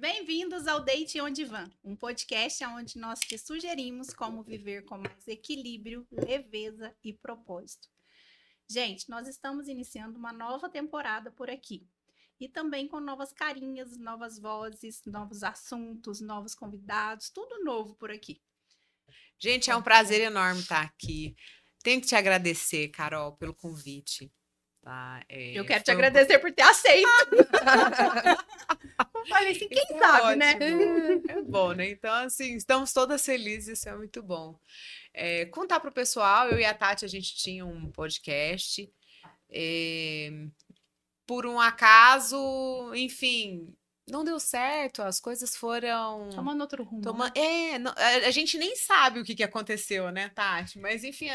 Bem-vindos ao Deite Onde Van, um podcast onde nós te sugerimos como viver com mais equilíbrio, leveza e propósito. Gente, nós estamos iniciando uma nova temporada por aqui. E também com novas carinhas, novas vozes, novos assuntos, novos convidados, tudo novo por aqui. Gente, é um prazer enorme estar aqui. Tenho que te agradecer, Carol, pelo convite. Tá? Eu quero te agradecer por ter aceito. Falei assim, quem sabe, né? É bom, né? Então, assim, estamos todas felizes, isso é muito bom. Contar para o pessoal, eu e a Tati, a gente tinha um podcast. Por um acaso, enfim, não deu certo, as coisas foram... Tomando outro rumo, né? A gente nem sabe o que aconteceu, né, Tati? Mas, enfim...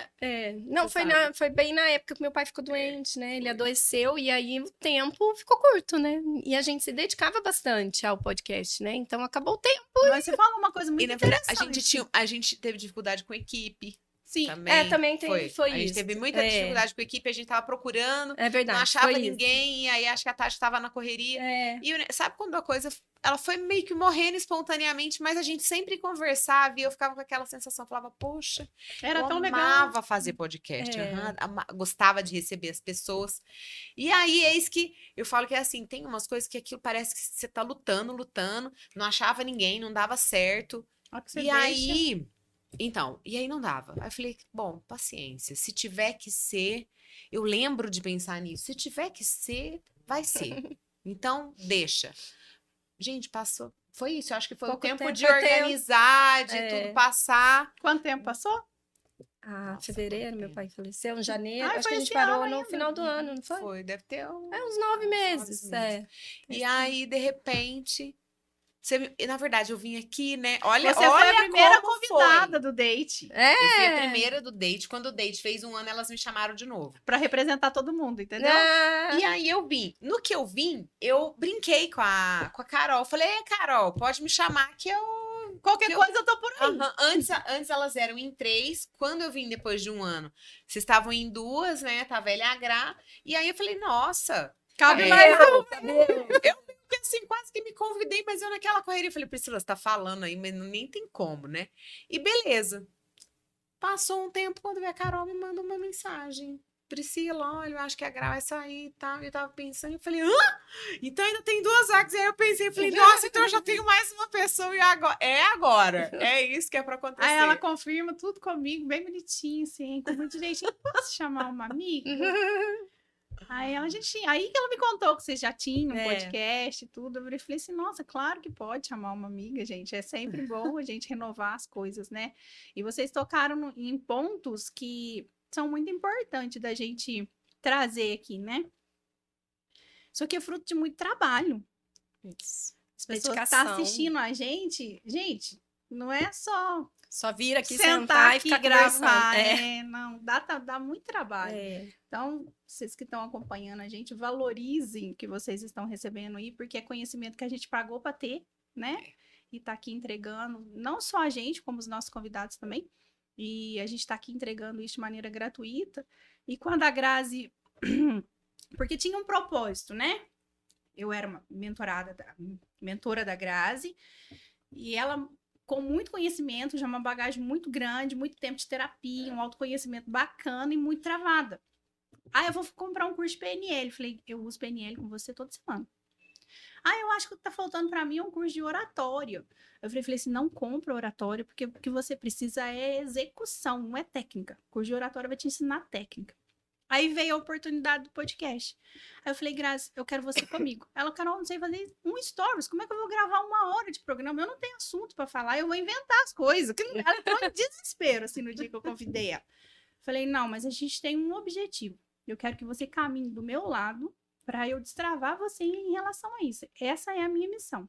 Não, foi bem na época que meu pai ficou doente, né? Ele adoeceu e aí o tempo ficou curto, né? E a gente se dedicava bastante ao podcast, né? Então acabou o tempo. Mas você fala uma coisa muito interessante. A gente teve dificuldade com a equipe. Sim, também foi isso. A gente teve muita dificuldade com a equipe, a gente tava procurando, é verdade, não achava ninguém, e aí acho que a Tati tava na correria. E sabe quando a coisa, ela foi meio que morrendo espontaneamente, mas a gente sempre conversava e eu ficava com aquela sensação, falava, poxa, era tão legal. Amava fazer podcast, gostava de receber as pessoas. E aí, eis que eu falo que é assim, tem umas coisas que aquilo parece que você tá lutando, não achava ninguém, não dava certo. E aí não dava. Aí eu falei, bom, paciência. Se tiver que ser, eu lembro de pensar nisso. Se tiver que ser, vai ser. Então, deixa. Gente, passou. Foi isso. Eu acho que foi o tempo de organizar, de tudo passar. Quanto tempo passou? Fevereiro, meu pai faleceu, em janeiro. Acho que a gente parou no final do ano, não foi? Foi, deve ter uns 9 meses. E aí, de repente... Na verdade, eu vim aqui, né? Olha, você foi a primeira convidada do Date. Eu fui a primeira do Date. Quando o Date fez um ano, elas me chamaram de novo. Pra representar todo mundo, entendeu? E aí eu vim. No que eu vim, eu brinquei com a Carol. Falei, Carol, pode me chamar que eu... Qualquer coisa eu tô por aí. Antes elas eram em 3. Quando eu vim depois de um ano, vocês estavam em 2, né? Tava ela e a Gra. E aí eu falei, nossa... Cabe mais eu porque assim, quase que me convidei, mas eu naquela correria falei, Priscila, você tá falando aí, mas nem tem como, né? E beleza. Passou um tempo, quando a Carol me manda uma mensagem. Priscila, olha, eu acho que a Gra vai sair e tal. Eu tava pensando, eu falei, então ainda tem 2 vagas. Aí eu pensei, falei, nossa, então eu já tenho mais uma pessoa e agora? É agora. É isso que é pra acontecer. Aí ela confirma tudo comigo, bem bonitinho, assim, com muito jeitinho. Posso chamar uma amiga? Aí que ela me contou que vocês já tinham um podcast e tudo. Eu falei assim, nossa, claro que pode chamar uma amiga, gente. É sempre bom a gente renovar as coisas, né? E vocês tocaram em pontos que são muito importantes da gente trazer aqui, né? Isso aqui é fruto de muito trabalho. Isso. As pessoas que estão assistindo a gente, não é só vir aqui sentar e ficar gravar, né? Não, dá muito trabalho. Então, vocês que estão acompanhando a gente, valorizem o que vocês estão recebendo aí, porque é conhecimento que a gente pagou para ter, né? E tá aqui entregando, não só a gente, como os nossos convidados também. E a gente tá aqui entregando isso de maneira gratuita. E quando a Grazi... porque tinha um propósito, né? Eu era uma mentora da Grazi, e ela... com muito conhecimento, já uma bagagem muito grande, muito tempo de terapia, um autoconhecimento bacana e muito travada. Eu vou comprar um curso de PNL. Falei, eu uso PNL com você toda semana. Eu acho que o que tá faltando para mim é um curso de oratório. Eu falei assim, não compra oratório, porque o que você precisa é execução, não é técnica. O curso de oratório vai te ensinar técnica. Aí veio a oportunidade do podcast. Aí eu falei, Grazi, eu quero você comigo. Ela, Carol, não sei fazer um stories. Como é que eu vou gravar 1 hora de programa? Eu não tenho assunto para falar, eu vou inventar as coisas. Ela entrou em desespero, assim, no dia que eu convidei ela. Falei, não, mas a gente tem um objetivo. Eu quero que você caminhe do meu lado para eu destravar você em relação a isso. Essa é a minha missão.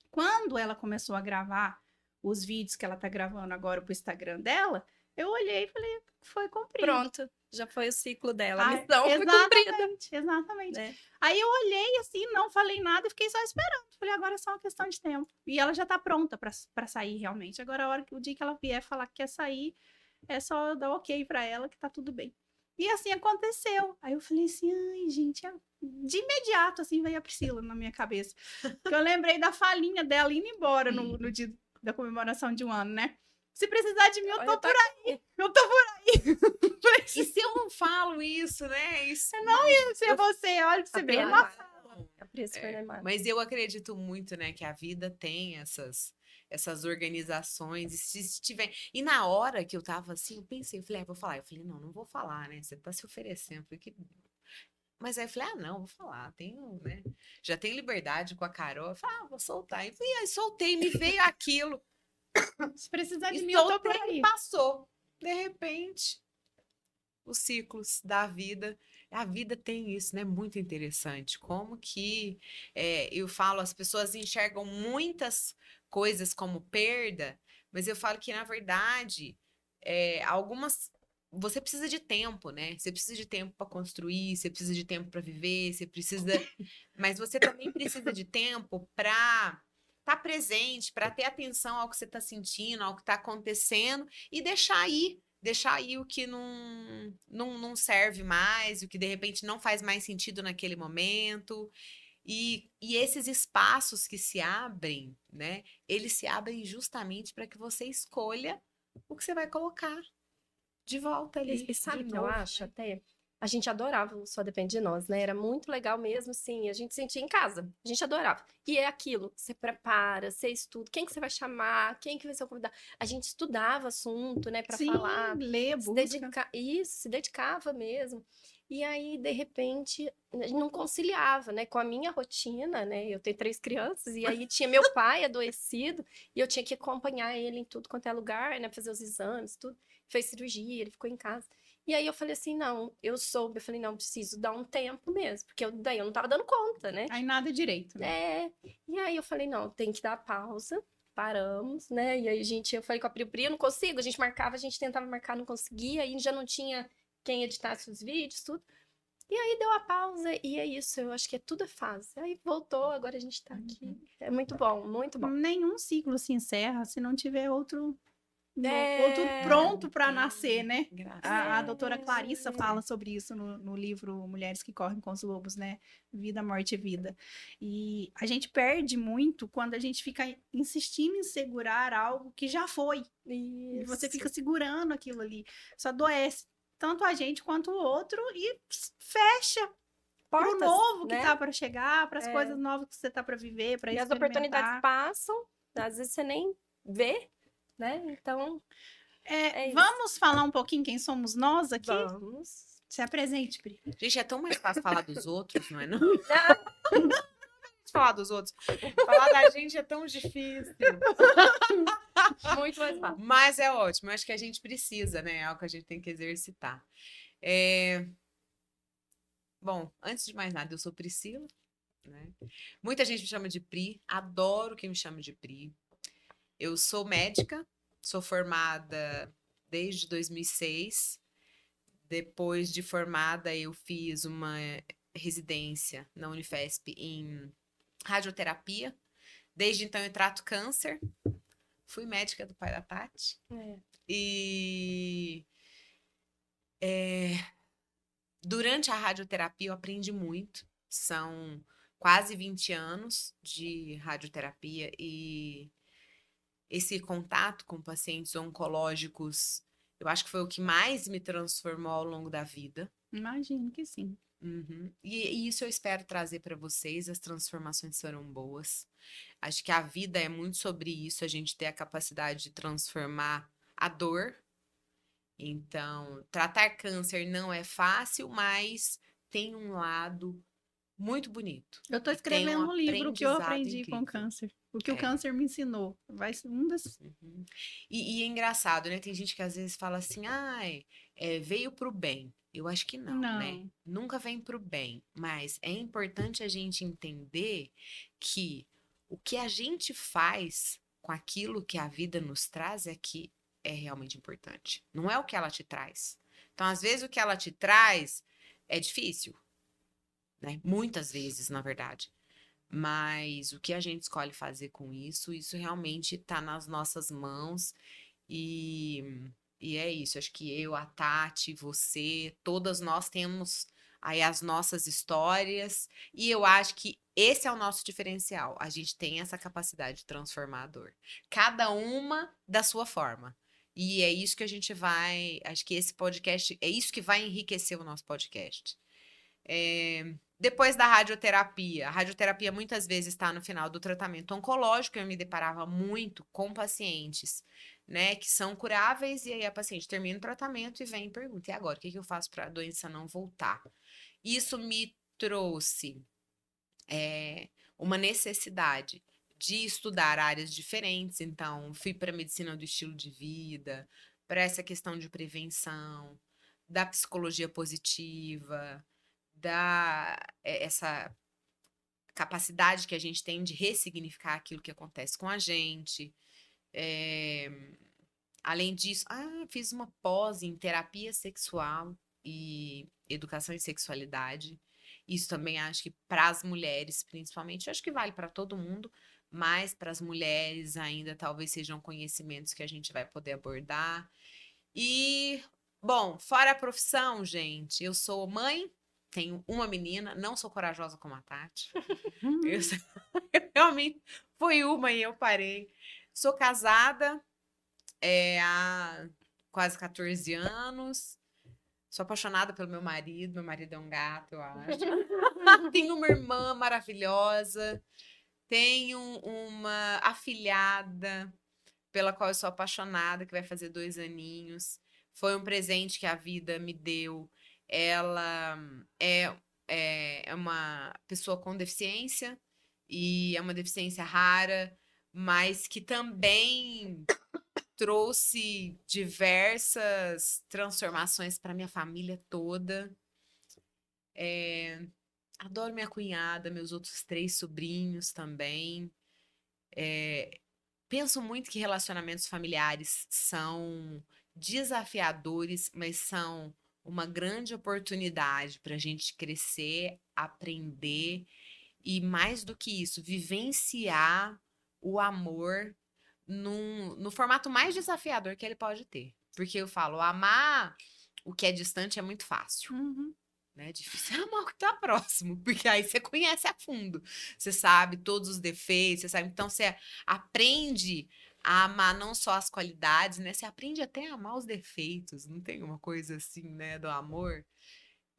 Quando ela começou a gravar os vídeos que ela tá gravando agora pro Instagram dela, eu olhei e falei, foi cumprido. Pronto, já foi o ciclo dela. A missão foi cumprida. Exatamente. Aí eu olhei assim, não falei nada e fiquei só esperando. Falei, agora é só uma questão de tempo. E ela já tá pronta pra sair realmente. Agora, o dia que ela vier falar que quer sair, é só eu dar ok pra ela que tá tudo bem. E assim aconteceu. Aí eu falei assim, ai, gente, de imediato, assim, veio a Priscila na minha cabeça. Porque eu lembrei da falinha dela indo embora no dia da comemoração de 1 ano, né? Se precisar de mim, eu tô por aí. Eu tô por aí. E se eu não falo isso, né? Isso não ia ser você, olha pra você ver. Mas eu acredito muito, né, que a vida tem essas organizações, e se tiver... E na hora que eu tava assim, eu pensei, eu falei, vou falar. Eu falei, não vou falar, né? Você tá se oferecendo. Porque... Mas aí eu falei, não, vou falar. Tenho, né? Já tenho liberdade com a Carol. Eu falei, vou soltar. E aí soltei, me veio aquilo. Se precisar de E mim, eu tô por soltei aí. e passou. De repente, os ciclos da vida. A vida tem isso, né? Muito interessante. Como que eu falo, as pessoas enxergam muitas coisas como perda, mas eu falo que, na verdade, algumas. Você precisa de tempo, né? Você precisa de tempo para construir, você precisa de tempo para viver, você precisa. Mas você também precisa de tempo para estar presente, para ter atenção ao que você está sentindo, ao que está acontecendo e deixar aí o que não serve mais, o que de repente não faz mais sentido naquele momento. E esses espaços que se abrem, né? Eles se abrem justamente para que você escolha o que você vai colocar de volta ali. E sabe o que eu novo, acho né? até? A gente adorava o Só Depende de Nós, né? Era muito legal mesmo, sim. A gente sentia em casa. A gente adorava. E é aquilo, você prepara, você estuda. Quem que você vai chamar? Quem que vai ser o convidado? A gente estudava assunto, né, para falar. Lê, busca. Isso, se dedicava mesmo. E aí, de repente, não conciliava, né, com a minha rotina, né? Eu tenho 3 crianças, e aí tinha meu pai adoecido, e eu tinha que acompanhar ele em tudo quanto é lugar, né, fazer os exames, tudo. Fez cirurgia, ele ficou em casa. E aí eu falei assim, não, eu falei, não, preciso dar um tempo mesmo, porque daí eu não tava dando conta, né? Aí nada direito, né? E aí eu falei, não, tem que dar pausa, paramos, né? E aí eu falei com a Pri, eu não consigo, a gente marcava, a gente tentava marcar, não conseguia, aí já não tinha quem editasse os vídeos, tudo. E aí deu a pausa, e é isso, eu acho que tudo é fase. Aí voltou, agora a gente tá aqui. É muito bom, muito bom. Nenhum ciclo se encerra se não tiver outro pronto para nascer, né? A doutora Clarissa fala sobre isso no livro Mulheres que Correm com os Lobos, né? Vida, Morte e Vida. E a gente perde muito quando a gente fica insistindo em segurar algo que já foi. Isso. E você fica segurando aquilo ali. Isso adoece tanto a gente quanto o outro e fecha para o novo, né, que tá para chegar, para as coisas novas que você tá para viver, para experimentar. E as oportunidades passam, às vezes você nem vê, né? Então, vamos falar um pouquinho quem somos nós aqui? Vamos. Se apresente, Pri. Gente, é tão mais fácil falar dos outros, não é não? Falar dos outros. Falar da gente é tão difícil. Muito mais fácil. Mas é ótimo. Eu acho que a gente precisa, né? É algo que a gente tem que exercitar. Bom, antes de mais nada, eu sou Priscila, né? Muita gente me chama de Pri. Adoro quem me chama de Pri. Eu sou médica. Sou formada desde 2006. Depois de formada, eu fiz uma residência na Unifesp em radioterapia. Desde então, eu trato câncer. Fui médica do pai da Tati. E durante a radioterapia, eu aprendi muito. São quase 20 anos de radioterapia e esse contato com pacientes oncológicos, eu acho que foi o que mais me transformou ao longo da vida. Imagino que sim. Uhum. E isso eu espero trazer para vocês. As transformações serão boas. Acho que a vida é muito sobre isso, a gente ter a capacidade de transformar a dor. Então, tratar câncer não é fácil, mas tem um lado muito bonito. Eu tô escrevendo um livro que eu aprendi com câncer. O que o câncer me ensinou. Vai ser um das... E é engraçado, né? Tem gente que às vezes fala assim, veio pro bem. Eu acho que não, né? Nunca vem pro bem. Mas é importante a gente entender que o que a gente faz com aquilo que a vida nos traz é que é realmente importante. Não é o que ela te traz. Então, às vezes, o que ela te traz é difícil. Né? Muitas vezes, na verdade. Mas o que a gente escolhe fazer com isso realmente está nas nossas mãos. E E é isso, acho que eu, a Tati, você, todas nós temos aí as nossas histórias, e eu acho que esse é o nosso diferencial. A gente tem essa capacidade transformador. Cada uma da sua forma. E é isso que a gente vai. Acho que esse podcast é isso que vai enriquecer o nosso podcast. Depois da radioterapia, a radioterapia muitas vezes está no final do tratamento oncológico. Eu me deparava muito com pacientes, né, que são curáveis, e aí a paciente termina o tratamento e vem e pergunta: e agora, o que eu faço para a doença não voltar? Isso me trouxe uma necessidade de estudar áreas diferentes, então fui para a medicina do estilo de vida, para essa questão de prevenção, da psicologia positiva, essa capacidade que a gente tem de ressignificar aquilo que acontece com a gente. Além disso, fiz uma pós em terapia sexual e educação em sexualidade. Isso também acho que para as mulheres, principalmente, acho que vale para todo mundo, mas para as mulheres ainda talvez sejam conhecimentos que a gente vai poder abordar. E, bom, fora a profissão, gente, eu sou mãe, tenho uma menina, não sou corajosa como a Tati. Eu realmente fui uma e eu parei. Sou casada há quase 14 anos. Sou apaixonada pelo meu marido. Meu marido é um gato, eu acho. Tenho uma irmã maravilhosa. Tenho uma afilhada pela qual eu sou apaixonada, que vai fazer 2 aninhos. Foi um presente que a vida me deu. Ela é uma pessoa com deficiência, e é uma deficiência rara, mas que também trouxe diversas transformações para minha família toda. Adoro minha cunhada, meus outros 3 sobrinhos também. Penso muito que relacionamentos familiares são desafiadores, mas são uma grande oportunidade para a gente crescer, aprender e, mais do que isso, vivenciar o amor no formato mais desafiador que ele pode ter. Porque eu falo, amar o que é distante é muito fácil. Né? Difícil é amar o que tá próximo, porque aí você conhece a fundo. Você sabe todos os defeitos, você sabe. Então, você aprende a amar não só as qualidades, né? Você aprende até a amar os defeitos. Não tem uma coisa assim, né, do amor.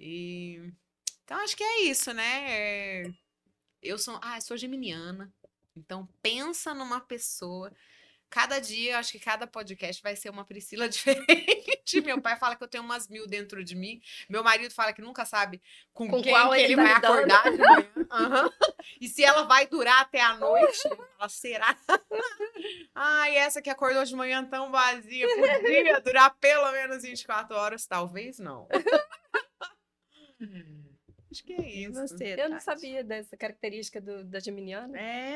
Então, acho que é isso, né? Eu sou geminiana. Então, pensa numa pessoa. Cada dia, acho que cada podcast vai ser uma Priscila diferente. Meu pai fala que eu tenho umas 1000 dentro de mim. Meu marido fala que nunca sabe com quem qual que ele tá vai lidando. acordar de manhã. E se ela vai durar até a noite. Ela será. Ai, essa que acordou de manhã tão vazia. Podia durar pelo menos 24 horas? Talvez não. Acho que é E isso. você, Eu não Tati? sabia dessa característica da geminiana.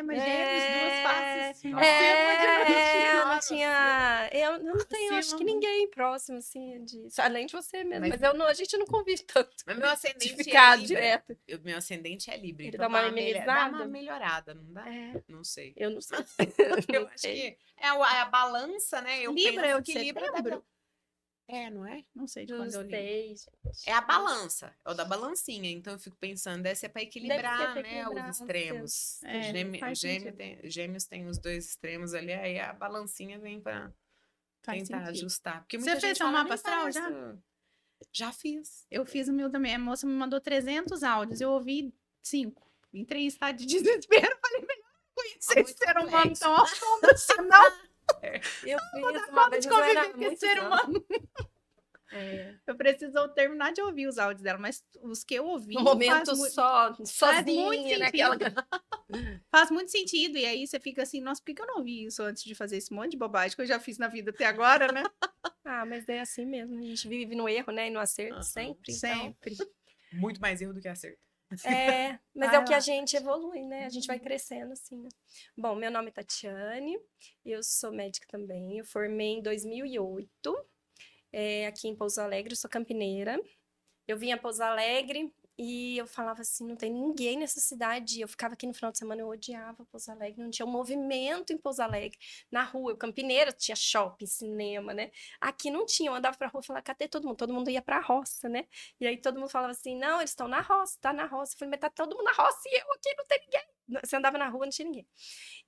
Mas gêmeos, 2 faces. Nossa. Eu não Nossa. tinha. Eu não tenho, acho que Sim, ninguém próximo, assim, além de você mesmo. Mas- Mas a gente não convive tanto. Mas meu De ascendente ficar é Libra. direto. Meu ascendente é Libra. Ele Então dá uma dá amenizada? uma melhorada, não dá? É, Não sei. eu não sei. Eu Não acho sei. que é a balança, né? Eu Libra penso é o de que Libra setembro? não é? Não sei de Não quando eu li. sei, gente. É a balança, é o da balancinha. Então eu fico pensando, deve ser para equilibrar, pra né, equilibrar os os extremos. seus. Faz sentido. Gêmeos tem os 2 extremos ali, aí a balancinha vem para Faz tentar sentido. ajustar. Porque Você muita fez gente seu fala, mapa nem astral parece. já? Já fiz. Eu fiz o meu também. A moça me mandou 300 áudios. Eu ouvi 5. Entrei em estado de desespero. Falei, melhor conhecer Muito esse ser humano complexo. tão a fundo assim, não. Eu fiz uma Falta vez, de mas eu era conviver com esse muito ser humano. É. Eu preciso terminar de ouvir os áudios dela, mas os que eu ouvi Um momento faz sozinha, naquela. faz muito sentido. E aí você fica assim, nossa, por que eu não ouvi isso antes de fazer esse monte de bobagem que eu já fiz na vida até agora, né? Ah, mas é assim mesmo. A gente vive no erro, né? E no acerto sempre. Então, Sempre. Muito mais erro do que acerto. mas Vai é o que a lá. gente evolui, né? A gente vai crescendo assim, né? Bom, meu nome é Tatiane, eu sou médica também. Eu formei em 2008, aqui em Pouso Alegre, eu sou campineira. Eu vim a Pouso Alegre E eu falava assim, não tem ninguém nessa cidade. Eu ficava aqui no final de semana, eu odiava Pouso Alegre, não tinha um movimento em Pouso Alegre. Na rua, eu Campineira tinha shopping, cinema, né? Aqui não tinha, eu andava pra rua e falava, cadê todo mundo ia pra roça, né? E aí todo mundo falava assim, não, eles estão na roça, tá na roça. Eu falei, mas tá todo mundo na roça e eu aqui não tem ninguém. Você andava na rua, não tinha ninguém.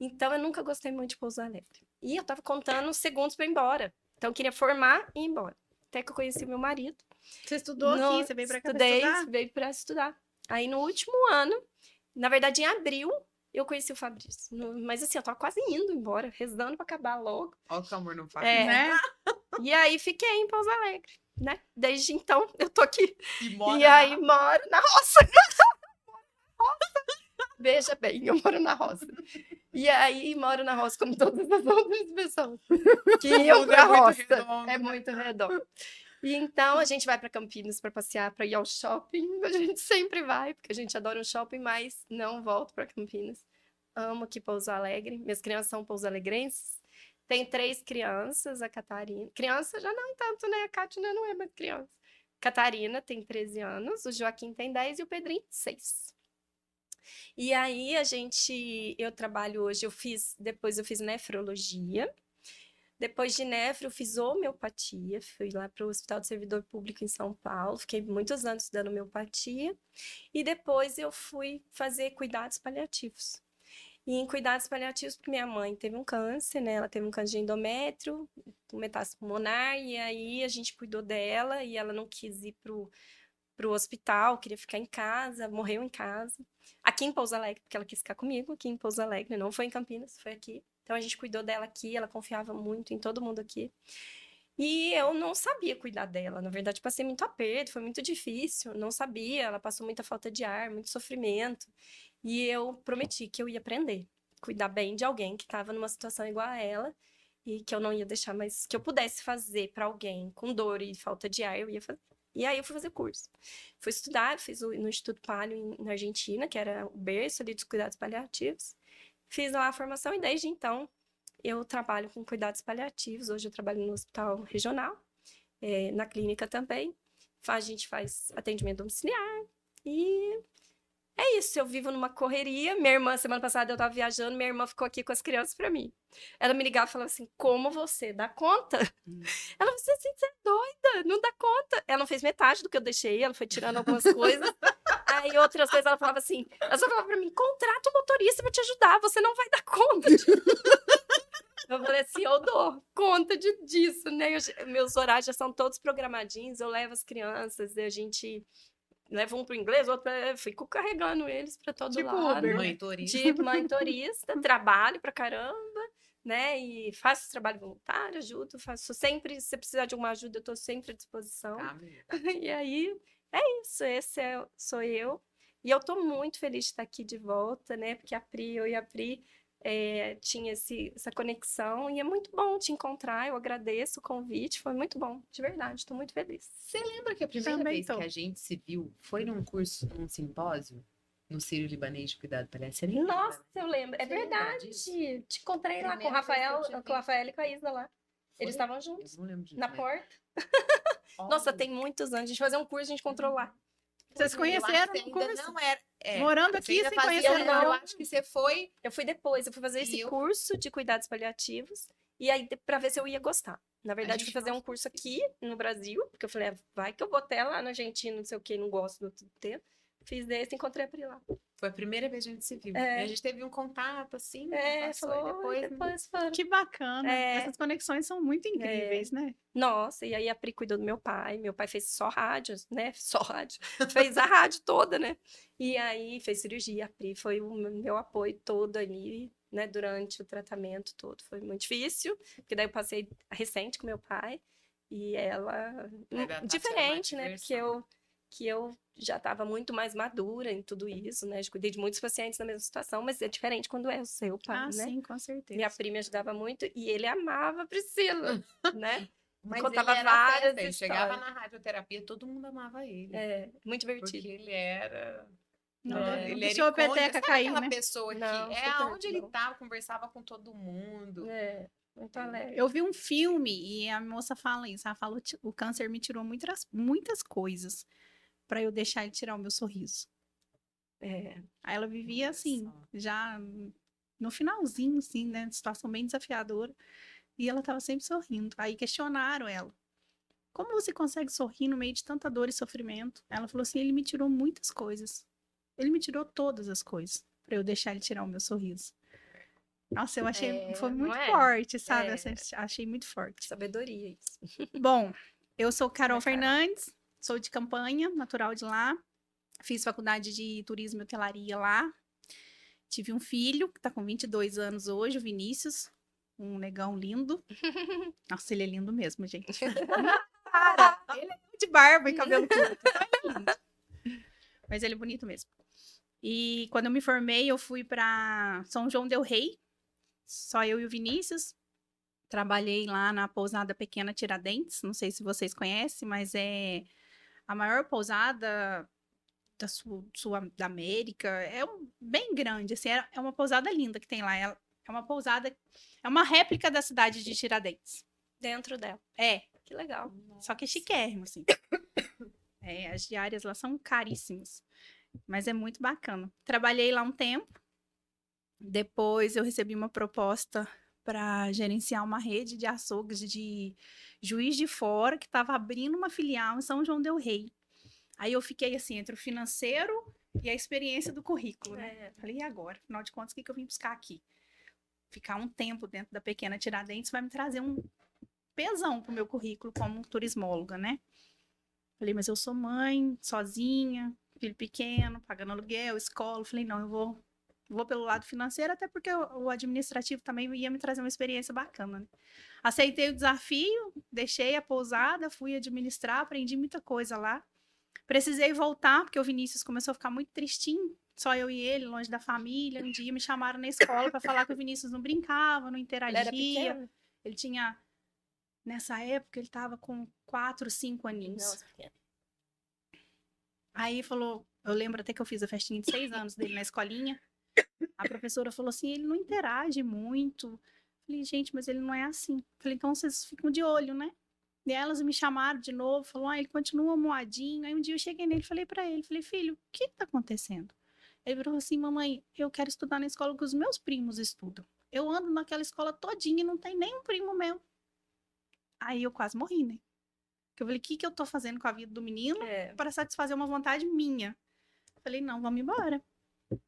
Então eu nunca gostei muito de Pouso Alegre. E eu tava contando os segundos pra ir embora. Então eu queria formar e ir embora. Até que eu conheci meu marido. Você estudou aqui? Você veio pra cá pra estudar? Veio pra estudar. Aí no último ano, na verdade em abril, eu conheci o Fabrício. Mas assim, eu tava quase indo embora, rezando pra acabar logo. Olha o que o amor não faz. Né? E aí fiquei em Pouso Alegre, né? Desde então, eu tô aqui. E aí moro na roça. Veja bem, eu moro na roça. E aí moro na roça como todas as outras pessoas. Que iam pra roça. É muito redondo. E então a gente vai para Campinas para passear, para ir ao shopping. A gente sempre vai, porque a gente adora um shopping, mas não volto para Campinas. Amo aqui Pouso Alegre. Minhas crianças são pouso-alegrenses. Tem 3 crianças, a Catarina. Criança já não tanto, né? A Cátia não é mais criança. Catarina tem 13 anos, o Joaquim tem 10 e o Pedrinho 6. E aí eu trabalho hoje, depois eu fiz nefrologia. Depois de nefro, eu fiz homeopatia, fui lá para o Hospital do Servidor Público em São Paulo, fiquei muitos anos estudando homeopatia, e depois eu fui fazer cuidados paliativos. E em cuidados paliativos, porque minha mãe teve um câncer, né? Ela teve um câncer de endométrio, metástase pulmonar, e aí a gente cuidou dela, e ela não quis ir pro hospital, queria ficar em casa, morreu em casa. Aqui em Pouso Alegre, porque ela quis ficar comigo, aqui em Pouso Alegre, não foi em Campinas, foi aqui. Então a gente cuidou dela aqui, ela confiava muito em todo mundo aqui. E eu não sabia cuidar dela, na verdade passei muito aperto, foi muito difícil, não sabia, ela passou muita falta de ar, muito sofrimento. E eu prometi que eu ia aprender, cuidar bem de alguém que estava numa situação igual a ela e que eu não ia deixar mais, que eu pudesse fazer para alguém com dor e falta de ar, eu ia fazer. E aí eu fui fazer curso. Fui estudar, fiz no Instituto Palio na Argentina, que era o berço ali dos cuidados paliativos. Fiz lá a formação e desde então eu trabalho com cuidados paliativos. Hoje eu trabalho no hospital regional, na clínica também. A gente faz atendimento domiciliar e é isso, eu vivo numa correria. Minha irmã, semana passada eu tava viajando, minha irmã ficou aqui com as crianças pra mim. Ela me ligava e falava assim, como você dá conta? Ela falou assim, você é doida, não dá conta. Ela não fez metade do que eu deixei, ela foi tirando algumas coisas. Aí outras vezes ela falava assim, ela só falava pra mim, contrata um motorista pra te ajudar, você não vai dar conta. Eu falei assim, eu dou conta disso, né? Meus horários já são todos programadinhos, eu levo as crianças, a gente leva um pro inglês, outro fico carregando eles para todo lado. Uber, mãe turista. Tipo mãe turista, trabalho pra caramba, né? E faço trabalho voluntário, ajudo, faço sempre, se precisar de alguma ajuda, eu tô sempre à disposição. E aí, é isso, sou eu. E eu tô muito feliz de estar aqui de volta, né? Porque eu e a Pri tinha essa conexão e é muito bom te encontrar. Eu agradeço o convite, foi muito bom, de verdade, estou muito feliz. Você lembra que a primeira vez que a gente se viu foi num curso, num simpósio, no Sírio-Libanês de Cuidado Paliativo? Nossa, eu lembro, é verdade. Te encontrei lá com o Rafael e com a Isla lá. Eles estavam juntos, na porta. Nossa, tem muitos anos. A gente fazia um curso, a gente encontrou lá. Vocês conheceram no curso? Não era. Morando aqui, você conheceu? Não, eu acho que você foi. Eu fui depois, eu fui fazer esse curso de cuidados paliativos e aí para ver se eu ia gostar. Na verdade, eu fui fazer um curso aqui no Brasil, porque eu falei, vai que eu vou até lá na Argentina, não sei o que, não gosto do tempo. Fiz desse e encontrei a Pri lá. Foi a primeira vez que a gente se viu. A gente teve um contato, assim, falou, depois foi. Que bacana. Essas conexões são muito incríveis, né? Nossa, e aí a Pri cuidou do meu pai fez só rádio, né? Só rádio. Fez a rádio toda, né? E aí fez cirurgia. A Pri foi o meu apoio todo ali, né? Durante o tratamento todo. Foi muito difícil, porque daí eu passei recente com meu pai e ela... Diferente, né? Porque eu já estava muito mais madura em tudo isso, né? Eu cuidei de muitos pacientes na mesma situação, mas é diferente quando é o seu pai, né? Sim, com certeza. Minha prima me ajudava muito e ele amava a Priscila, né? Mas contava ele era várias ele histórias. chegava na radioterapia, todo mundo amava ele. Muito divertido. Porque ele era... Ele deixou a peteca cair, aquela né? pessoa que aonde ele estava, conversava com todo mundo. Muito alegre. Eu vi um filme e a moça fala isso. Ela falou, o câncer me tirou muitas coisas. para eu deixar ele tirar o meu sorriso. Aí ela vivia assim, já no finalzinho, assim, né? Situação bem desafiadora. E ela estava sempre sorrindo. Aí questionaram ela. Como você consegue sorrir no meio de tanta dor e sofrimento? Ela falou assim, ele me tirou muitas coisas. Ele me tirou todas as coisas para eu deixar ele tirar o meu sorriso. Nossa, eu achei, foi muito forte, sabe? Achei muito forte. Sabedoria isso. Bom, eu sou Carol Fernandes, sou de Campanha, natural de lá. Fiz faculdade de turismo e hotelaria lá. Tive um filho, que tá com 22 anos hoje, o Vinícius. Um negão lindo. Nossa, ele é lindo mesmo, gente. Cara, ele é de barba e cabelo curto. Ele é lindo. Mas ele é bonito mesmo. E quando eu me formei, eu fui para São João del Rei. Só eu e o Vinícius. Trabalhei lá na pousada Pequena Tiradentes. Não sei se vocês conhecem, mas é a maior pousada da América. Bem grande, assim. É uma pousada linda que tem lá. É uma pousada... É uma réplica da cidade de Tiradentes. Dentro dela. Que legal. Só que é chiquérrimo, assim. As diárias lá são caríssimas. Mas é muito bacana. Trabalhei lá um tempo. Depois eu recebi uma proposta para gerenciar uma rede de açougues de Juiz de Fora, que estava abrindo uma filial em São João del Rei. Aí eu fiquei assim, entre o financeiro e a experiência do currículo, né? Falei, e agora? Afinal de contas, o que eu vim buscar aqui? Ficar um tempo dentro da Pequena Tiradentes vai me trazer um pesão pro meu currículo como turismóloga, né? Falei, mas eu sou mãe, sozinha, filho pequeno, pagando aluguel, escola. Falei, não, eu vou pelo lado financeiro, até porque o administrativo também ia me trazer uma experiência bacana, né? Aceitei o desafio, deixei a pousada, fui administrar, aprendi muita coisa lá. Precisei voltar, porque o Vinícius começou a ficar muito tristinho, só eu e ele, longe da família. Um dia me chamaram na escola para falar que o Vinícius não brincava, não interagia. Ele era pequeno? Ele tinha... Nessa época, ele tava com 4, 5 aninhos. Nossa, pequeno. Aí falou... Eu lembro até que eu fiz a festinha de 6 anos dele na escolinha. A professora falou assim, ele não interage muito. Falei, gente, mas ele não é assim. Falei, então vocês ficam de olho, né? E elas me chamaram de novo, falou, ele continua moadinho. Aí um dia eu cheguei nele e falei pra ele, falei, filho, o que tá acontecendo? Ele falou assim, mamãe, eu quero estudar na escola que os meus primos estudam. Eu ando naquela escola todinha e não tem nenhum primo meu. Aí eu quase morri, né? Porque eu falei, o que eu tô fazendo com a vida do menino para satisfazer uma vontade minha? Falei, não, vamos embora.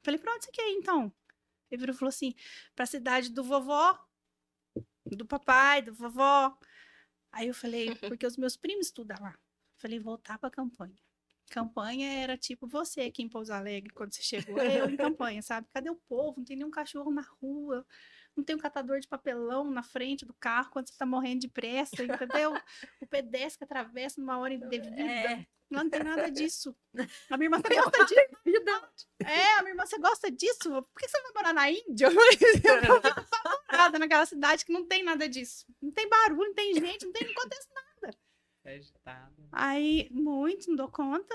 Falei, pra onde você quer ir, então? Ele virou e falou assim, pra cidade do vovó, do papai, do vovó. Aí eu falei, porque os meus primos estudam lá. Falei, voltar pra Campanha. Campanha era tipo você aqui em Pouso Alegre, quando você chegou. Eu em Campanha, sabe? Cadê o povo? Não tem nenhum cachorro na rua. Não tem um catador de papelão na frente do carro quando você tá morrendo de pressa, entendeu? O pedestre que atravessa numa hora indevida. Não tem nada disso. A minha irmã, você gosta disso? A minha irmã, você gosta disso? Por que você vai morar na Índia? Eu fico apavorada naquela cidade que não tem nada disso. Não tem barulho, não tem gente, não acontece nada. Aí, muito, não dou conta.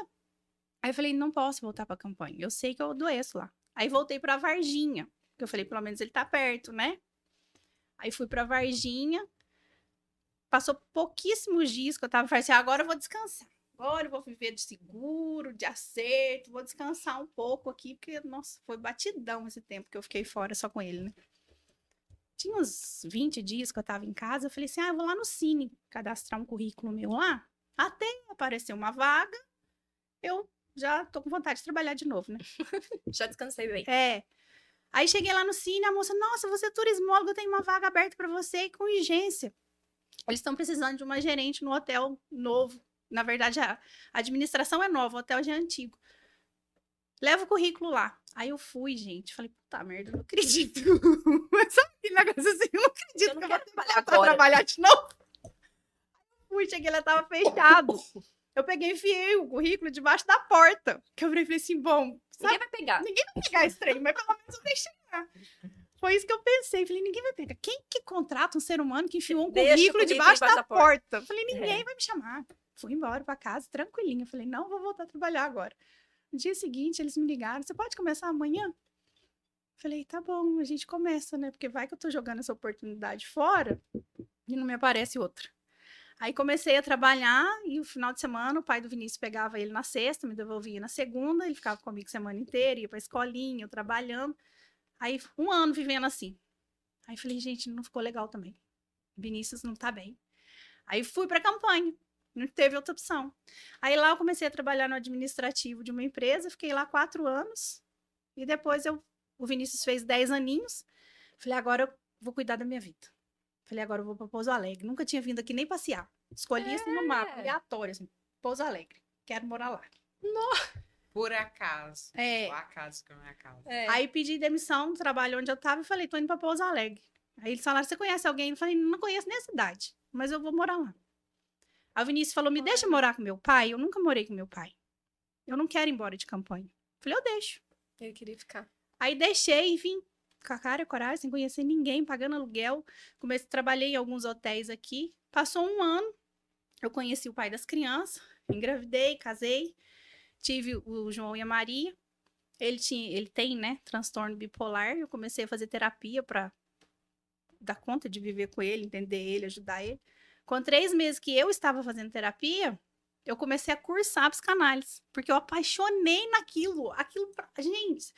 Aí eu falei, não posso voltar pra Campanha. Eu sei que eu adoeço lá. Aí voltei pra Varginha. Que eu falei, pelo menos ele tá perto, né? Aí fui pra Varginha. Passou pouquíssimos dias que eu tava falando assim, agora eu vou descansar. Agora eu vou viver de seguro, de acerto, vou descansar um pouco aqui, porque, nossa, foi batidão esse tempo que eu fiquei fora só com ele, né? Tinha uns 20 dias que eu tava em casa, eu falei assim, eu vou lá no Cine cadastrar um currículo meu lá, até aparecer uma vaga, eu já tô com vontade de trabalhar de novo, né? Já descansei bem. Aí cheguei lá no Cine, a moça, nossa, você é turismóloga, tem uma vaga aberta para você com urgência. Eles estão precisando de uma gerente no hotel novo. Na verdade, a administração é nova, o hotel já é antigo. Leva o currículo lá. Aí eu fui, gente. Falei, puta merda, eu não acredito. Mas sabe que negócio assim? Eu não acredito eu não que quero eu vou trabalhar de novo. Fui, cheguei lá, tava fechado. Eu peguei e enfiei o currículo debaixo da porta. Que eu falei assim, bom... Ninguém vai pegar. Ninguém vai pegar esse trem, mas pelo menos eu deixei lá. Foi isso que eu pensei. Falei, ninguém vai pegar. Quem que contrata um ser humano que enfiou um currículo debaixo da porta? Falei, ninguém vai me chamar. Fui embora pra casa, tranquilinha. Falei, não, vou voltar a trabalhar agora. No dia seguinte, eles me ligaram. Você pode começar amanhã? Falei, tá bom, a gente começa, né? Porque vai que eu tô jogando essa oportunidade fora e não me aparece outra. Aí comecei a trabalhar e o final de semana o pai do Vinícius pegava ele na sexta, me devolvia na segunda, ele ficava comigo a semana inteira, ia pra escolinha, eu trabalhando. Aí 1 ano vivendo assim. Aí falei, gente, não ficou legal também. Vinícius não tá bem. Aí fui pra campanha, não teve outra opção. Aí lá eu comecei a trabalhar no administrativo de uma empresa, fiquei lá 4 anos e depois o Vinícius fez 10 aninhos. Falei, agora eu vou cuidar da minha vida. Falei, agora eu vou pra Pouso Alegre. Nunca tinha vindo aqui nem passear. Escolhi assim no mapa, aleatório, assim, Pouso Alegre. Quero morar lá. Por acaso. É. O acaso que não é acaso. Aí pedi demissão do trabalho onde eu tava e falei, tô indo pra Pouso Alegre. Aí eles falaram, você conhece alguém? Eu falei, não conheço nem a cidade, mas eu vou morar lá. Aí o Vinícius falou, me deixa morar com meu pai? Eu nunca morei com meu pai. Eu não quero ir embora de campanha. Eu falei, eu deixo. Eu queria ficar. Aí deixei e vim com a cara e a coragem, sem conhecer ninguém, pagando aluguel. Trabalhei em alguns hotéis aqui. Passou 1 ano, eu conheci o pai das crianças, engravidei, casei, tive o João e a Maria. Ele tem, né, transtorno bipolar. Eu comecei a fazer terapia para dar conta de viver com ele, entender ele, ajudar ele. Com 3 meses que eu estava fazendo terapia, eu comecei a cursar psicanálise, porque eu apaixonei naquilo. Gente,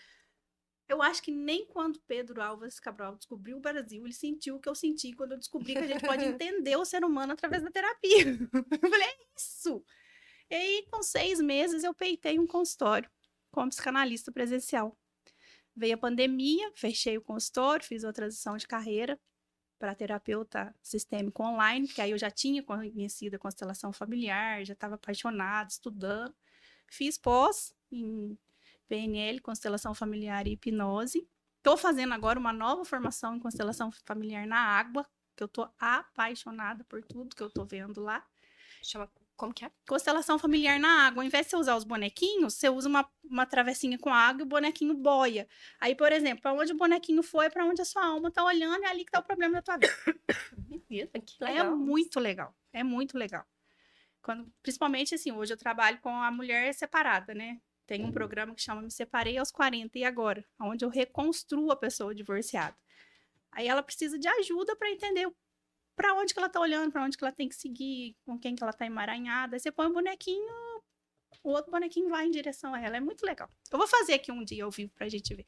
eu acho que nem quando Pedro Álvares Cabral descobriu o Brasil, ele sentiu o que eu senti quando eu descobri que a gente pode entender o ser humano através da terapia. Eu falei, é isso! E aí, com 6 meses, eu peitei um consultório como psicanalista presencial. Veio a pandemia, fechei o consultório, fiz uma transição de carreira para terapeuta sistêmico online, que aí eu já tinha conhecido a constelação familiar, já estava apaixonada, estudando. Fiz pós em PNL, constelação familiar e hipnose. Estou fazendo agora uma nova formação em constelação familiar na água, que eu estou apaixonada por tudo que eu estou vendo lá. Chama... Como que é? Constelação familiar na água. Ao invés de você usar os bonequinhos, você usa uma travessinha com água e o bonequinho boia. Aí, por exemplo, para onde o bonequinho foi, para onde a sua alma tá olhando, é ali que tá o problema da tua vida. Que legal. É muito legal. É muito legal. Principalmente, assim, hoje eu trabalho com a mulher separada, né? Tem um programa que chama Me Separei aos 40 e Agora, onde eu reconstruo a pessoa divorciada. Aí ela precisa de ajuda para entender para onde que ela tá olhando, para onde que ela tem que seguir, com quem que ela tá emaranhada. Aí você põe um bonequinho, o outro bonequinho vai em direção a ela. É muito legal. Eu vou fazer aqui um dia ao vivo pra gente ver.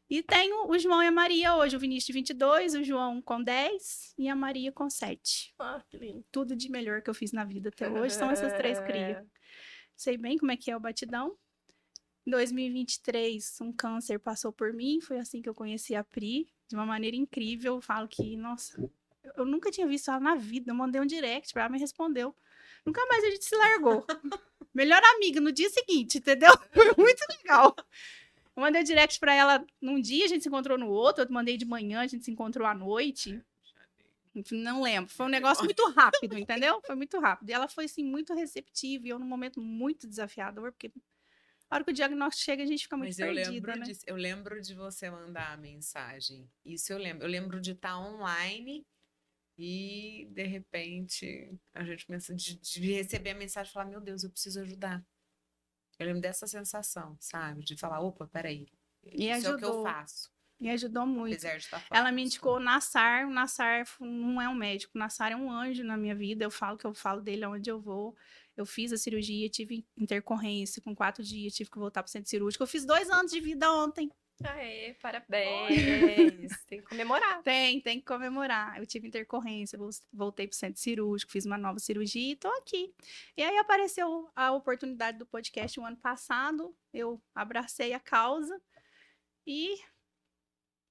E tenho o João e a Maria hoje, o Vinícius de 22, o João com 10 e a Maria com 7. Ah, que lindo. Tudo de melhor que eu fiz na vida até hoje são essas 3 crias. Sei bem como é que é o batidão. Em 2023, um câncer passou por mim, foi assim que eu conheci a Pri, de uma maneira incrível. Eu falo que, nossa, eu nunca tinha visto ela na vida. Eu mandei um direct pra ela, me respondeu. Nunca mais a gente se largou. Melhor amiga no dia seguinte, entendeu? Foi muito legal. Eu mandei um direct pra ela num dia, a gente se encontrou no outro. Eu mandei de manhã, a gente se encontrou à noite. Não lembro. Foi um negócio muito rápido, entendeu? Foi muito rápido. E ela foi, assim, muito receptiva. E eu num momento muito desafiador, porque a hora que o diagnóstico chega, a gente fica muito perdida, né? Eu lembro de você mandar a mensagem. Isso eu lembro. Eu lembro de estar online e, de repente, a gente começa de receber a mensagem e falar, meu Deus, eu preciso ajudar. Eu lembro dessa sensação, sabe? De falar, opa, peraí. E Isso ajudou. é o que eu faço. Me ajudou muito. Apesar de estar fora. Ela me indicou o Nassar. O Nassar não é um médico. O Nassar é um anjo na minha vida. Eu falo dele aonde eu vou. Eu fiz a cirurgia, tive intercorrência com 4 dias, tive que voltar para o centro cirúrgico. Eu fiz 2 anos de vida ontem. Aê, parabéns. Tem que comemorar. Tem que comemorar. Eu tive intercorrência, voltei para o centro cirúrgico, fiz uma nova cirurgia e tô aqui. E aí apareceu a oportunidade do podcast o ano passado. Eu abracei a causa e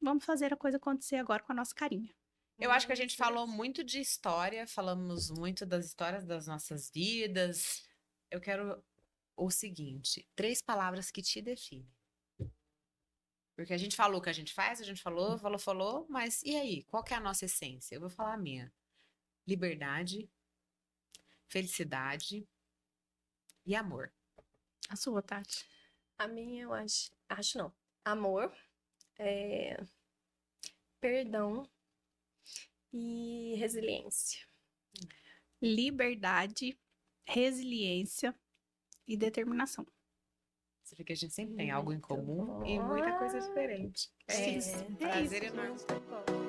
vamos fazer a coisa acontecer agora com a nossa carinha. Eu acho que a gente falou muito de história, falamos muito das histórias das nossas vidas. Eu quero o seguinte, 3 palavras que te definem. Porque a gente falou o que a gente faz, a gente falou, mas e aí? Qual que é a nossa essência? Eu vou falar a minha. Liberdade, felicidade e amor. A sua, Tati? A minha, eu acho não. Amor, perdão e resiliência. Liberdade, resiliência e determinação. Você vê que a gente sempre tem algo em comum e muita coisa diferente. É Prazer isso. enorme. Muito bom.